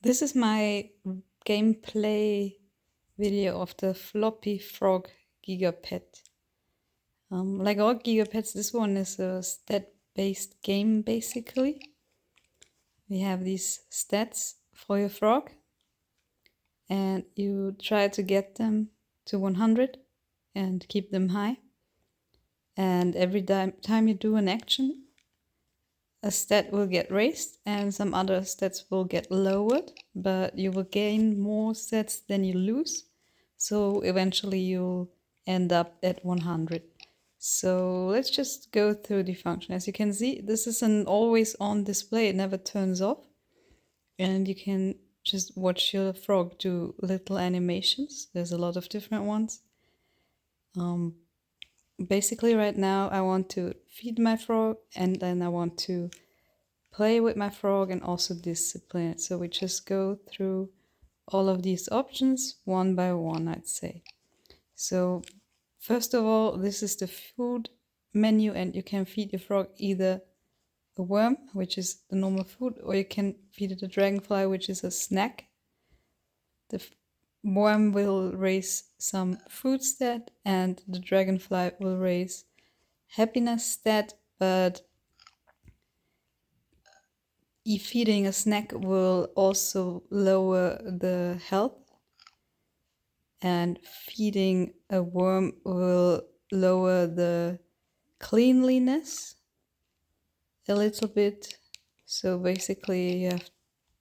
This is my gameplay video of the Floppy Frog Giga pet. Like all Giga pets, this one is a stat-based game basically. We have these stats for your frog and you try to get them to 100 and keep them high. And every time you do an action, a stat will get raised and some other stats will get lowered, but you will gain more stats than you lose. So eventually you'll end up at 100. So let's just go through the function. As you can see, this is an always on display. It never turns off. And you can just watch your frog do little animations. There's a lot of different ones. Basically right now I want to feed my frog and then I want to play with my frog and also discipline it. So we just go through all of these options one by one, I'd say. So first of all, this is the food menu and you can feed your frog either a worm, which is the normal food, or you can feed it a dragonfly, which is a snack. The worm will raise some food stat and the dragonfly will raise happiness stat, but feeding a snack will also lower the health, and feeding a worm will lower the cleanliness a little bit. So basically you have,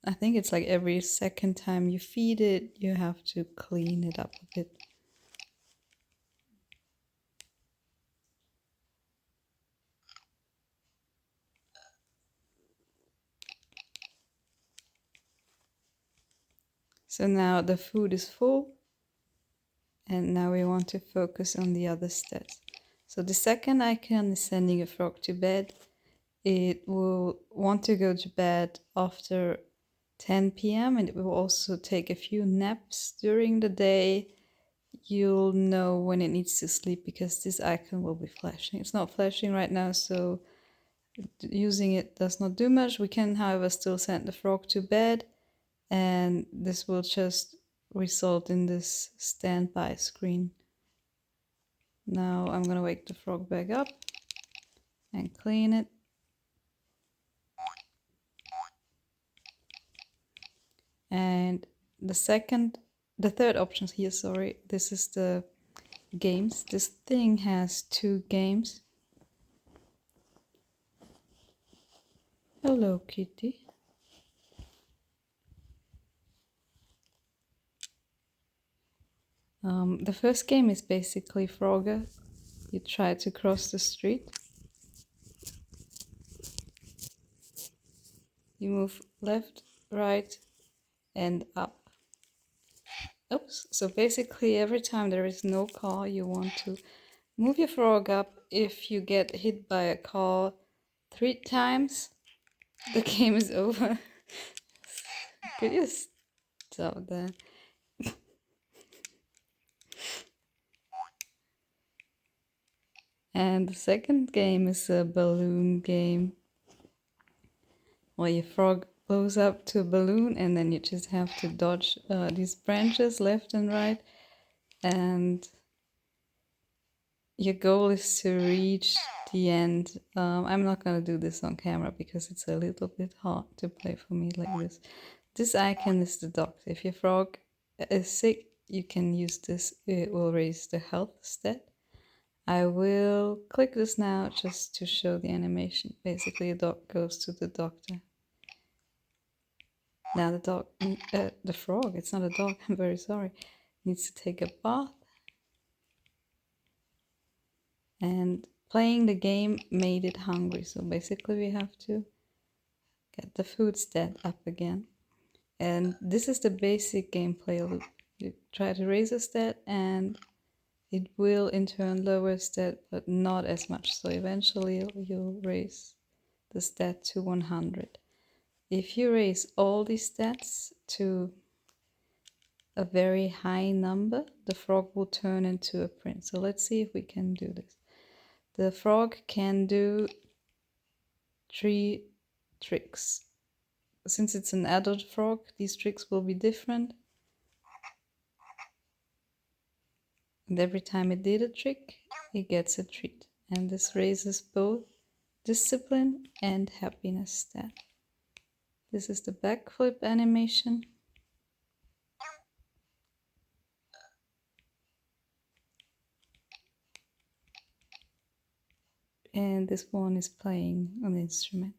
I think it's like every second time you feed it, you have to clean it up a bit. So now the food is full and now we want to focus on the other stats. So the second icon is sending a frog to bed. It will want to go to bed after 10 p.m. and it will also take a few naps during the day. You'll know when it needs to sleep because this icon will be flashing. It's not flashing right now, so using it does not do much. We can, however, still send the frog to bed, and this will just result in this standby screen. Now I'm gonna wake the frog back up and clean it. And the third option here, sorry, this is the games. This thing has 2 games. Hello, kitty. The first game is basically Frogger. You try to cross the street. You move left, right, and up. Oops. So basically every time there is no car, you want to move your frog up. If you get hit by a car 3 times, the game is over. Could you stop that? And the second game is a balloon game, where your frog blows up to a balloon and then you just have to dodge these branches left and right, and your goal is to reach the end. I'm not gonna do this on camera because it's a little bit hard to play for me like this. This icon is the doctor. If your frog is sick, you can use this. It will raise the health stat. I will click this now just to show the animation. Basically, a dog goes to the doctor. Now the frog, it's not a dog, I'm very sorry, needs to take a bath. And playing the game made it hungry. So basically we have to get the food stat up again. And this is the basic gameplay loop. You try to raise a stat and it will in turn lower stat, but not as much. So eventually you'll raise the stat to 100. If you raise all these stats to a very high number, the frog will turn into a prince. So let's see if we can do this. The frog can do 3 tricks. since it's an adult frog, these tricks will be different. And every time it did a trick, it gets a treat. And this raises both discipline and happiness stat. This is the backflip animation. And this one is playing an instrument.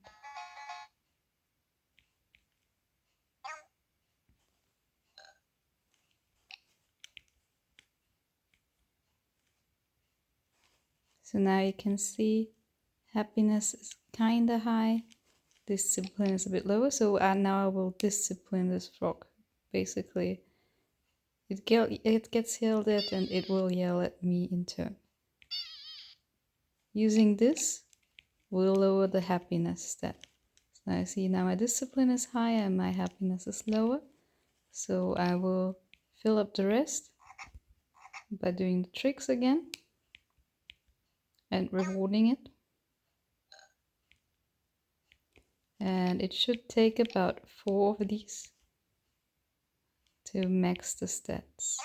So now you can see happiness is kinda high, discipline is a bit lower. So now I will discipline this frog. Basically, it gets yelled at and it will yell at me in turn. Using this will lower the happiness stat. So now you see now my discipline is high and my happiness is lower. So I will fill up the rest by doing the tricks again and rewarding it. And it should take about 4 of these to max the stats.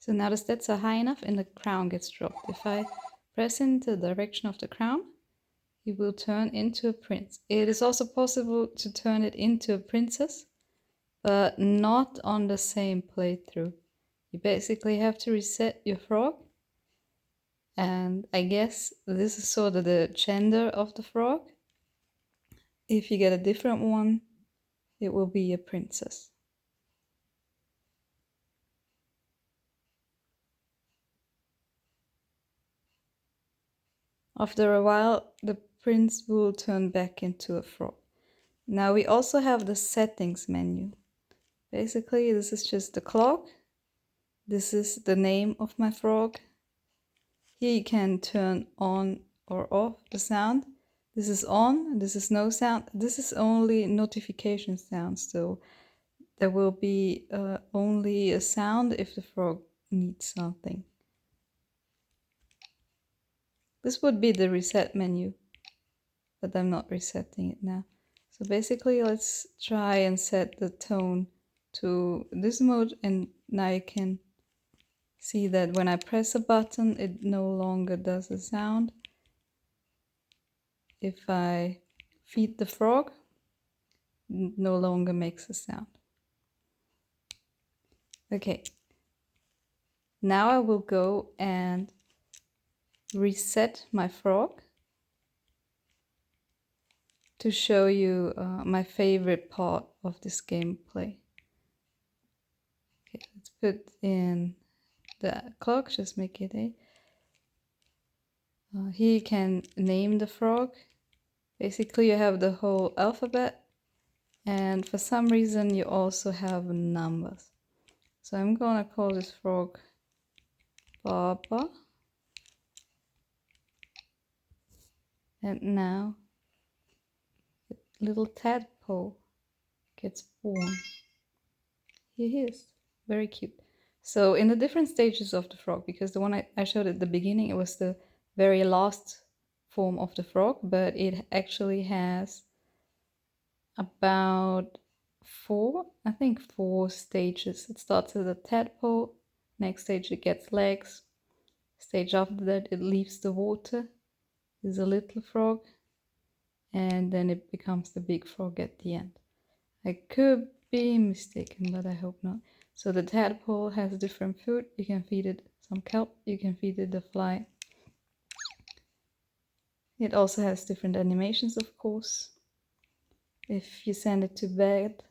So now the stats are high enough and the crown gets dropped. If I press into the direction of the crown, he will turn into a prince. It is also possible to turn it into a princess, but not on the same playthrough. You basically have to reset your frog, and I guess this is sort of the gender of the frog. If you get a different one, it will be a princess. After a while, the prince will turn back into a frog. Now we also have the settings menu. Basically, this is just the clock. This is the name of my frog. Here you can turn on or off the sound. This is on, this is no sound. This is only notification sound, so there will be only a sound if the frog needs something. This would be the reset menu, but I'm not resetting it now. So basically, let's try and set the tone to this mode, and now you can see that when I press a button, it no longer does a sound. If I feed the frog, it no longer makes a sound. Okay, now I will go and reset my frog to show you my favorite part of this gameplay. Okay, let's put in the clock, just make it a. Here you can name the frog. Basically you have the whole alphabet, and for some reason you also have numbers. So I'm gonna call this frog Baba. And now the little tadpole gets born. Here he is, very cute. So in the different stages of the frog, because the one I showed at the beginning, it was the very last form of the frog, but it actually has about four stages. It starts as a tadpole, next stage it gets legs, stage after that it leaves the water, is a little frog, and then it becomes the big frog at the end. I could be mistaken, but I hope not. So the tadpole has different food. You can feed it some kelp, you can feed it the fly. It also has different animations, of course. If you send it to bed,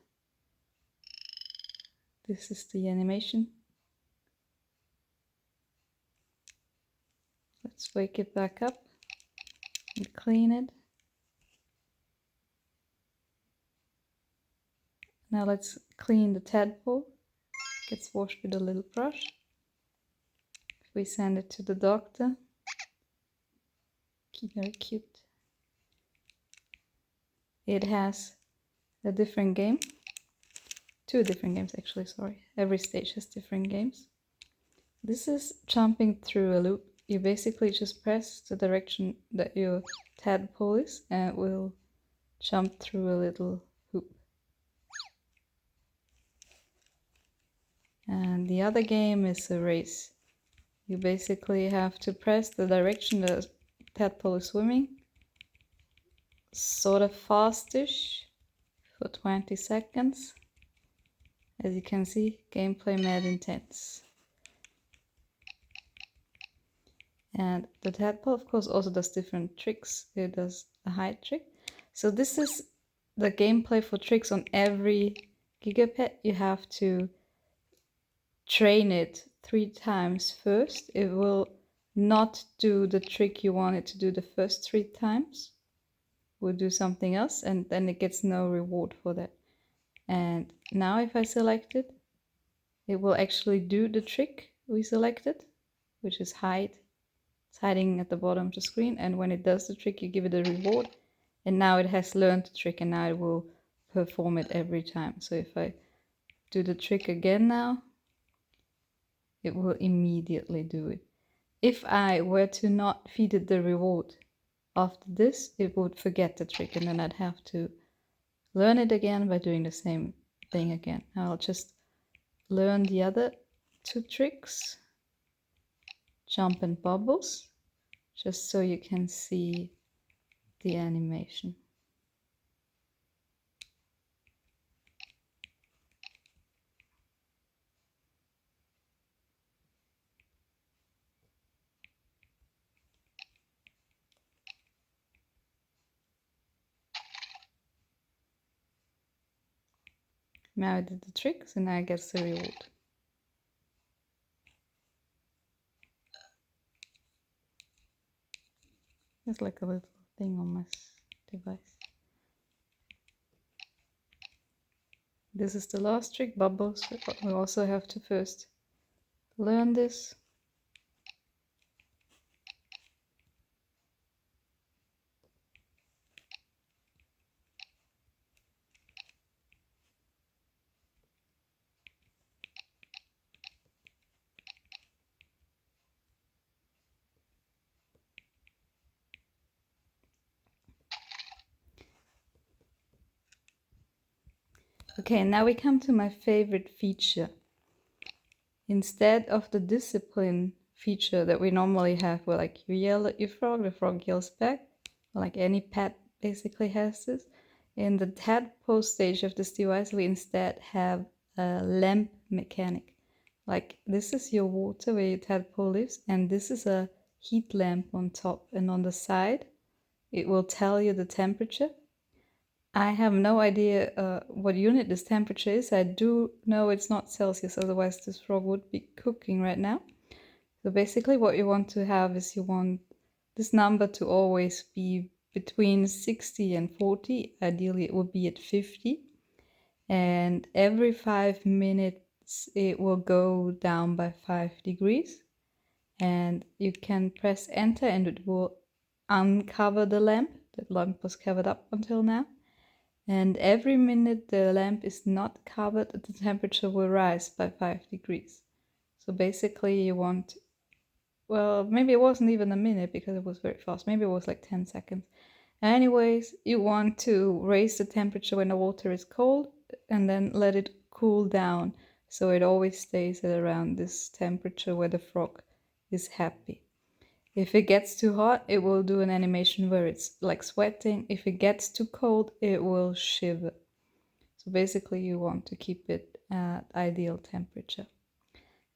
this is the animation. Let's wake it back up and clean it. Now let's clean the tadpole. Gets washed with a little brush. We send it to the doctor. Very cute. It has a different game. 2 different games actually, sorry. Every stage has different games. This is jumping through a loop. You basically just press the direction that your tadpole is and it will jump through a little hoop. And the other game is a race. You basically have to press the direction the tadpole is swimming, sort of fastish, for 20 seconds. As you can see, gameplay mad intense. And the tadpole, of course, also does different tricks. It does a hide trick. So this is the gameplay for tricks on every Gigapet. You have to train it 3 times first. It will not do the trick you want it to do the first 3 times. It will do something else, and then it gets no reward for that. And now if I select it, it will actually do the trick we selected, which is hide. It's hiding at the bottom of the screen, and when it does the trick, you give it a reward. And now it has learned the trick, and now it will perform it every time. So if I do the trick again now, it will immediately do it. If I were to not feed it the reward after this, it would forget the trick, and then I'd have to learn it again by doing the same thing again. I'll just learn the other 2 tricks, jump and bubbles, just so you can see the animation. Now I did the tricks and now I get the reward. There's like a little thing on my device. This is the last trick, bubbles. We also have to first learn this. Okay, now we come to my favorite feature. Instead of the discipline feature that we normally have, where like you yell at your frog, the frog yells back, like any pet basically has this. In the tadpole stage of this device, we instead have a lamp mechanic. Like this is your water where your tadpole lives, and this is a heat lamp on top, and on the side it will tell you the temperature. I have no idea what unit this temperature is. I do know it's not Celsius, otherwise this frog would be cooking right now. So basically what you want to have is you want this number to always be between 60 and 40. Ideally it would be at 50. And every 5 minutes it will go down by 5 degrees. And you can press enter and it will uncover the lamp. The lamp was covered up until now. And every minute the lamp is not covered, the temperature will rise by 5 degrees. So basically you want, well, maybe it wasn't even a minute because it was very fast. Maybe it was like 10 seconds. Anyways, you want to raise the temperature when the water is cold and then let it cool down. So it always stays at around this temperature where the frog is happy. If it gets too hot, it will do an animation where it's like sweating. If it gets too cold, it will shiver. So basically you want to keep it at ideal temperature.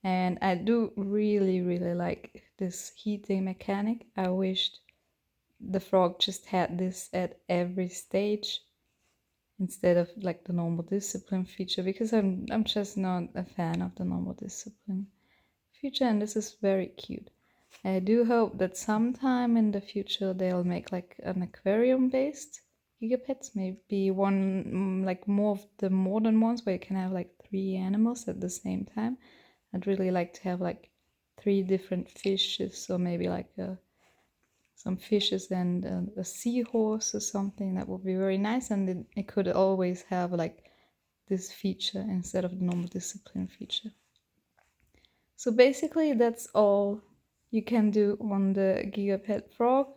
And I do really like this heating mechanic. I wished the frog just had this at every stage instead of like the normal discipline feature, because I'm just not a fan of the normal discipline feature, and this is very cute. I do hope that sometime in the future they'll make like an aquarium based Gigapets, maybe one like more of the modern ones where you can have like 3 animals at the same time. I'd really like to have like 3 different fishes, or maybe like some fishes and a seahorse or something. That would be very nice, and it could always have like this feature instead of the normal discipline feature. So basically that's all you can do on the Gigapet Frog.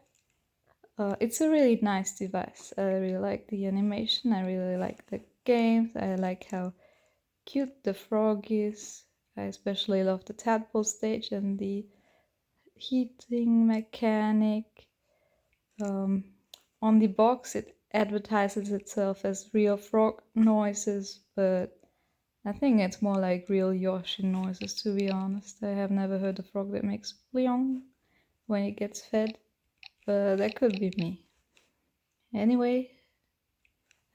It's a really nice device. I really like the animation, I really like the games, I like how cute the frog is. I especially love the tadpole stage and the heating mechanic. On the box it advertises itself as real frog noises, but I think it's more like real Yoshi noises, to be honest. I have never heard a frog that makes bleong when it gets fed, but that could be me. Anyway,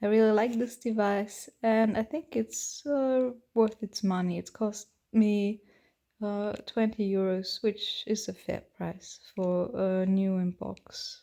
I really like this device, and I think it's worth its money. It's cost me 20 euros, which is a fair price for a new inbox.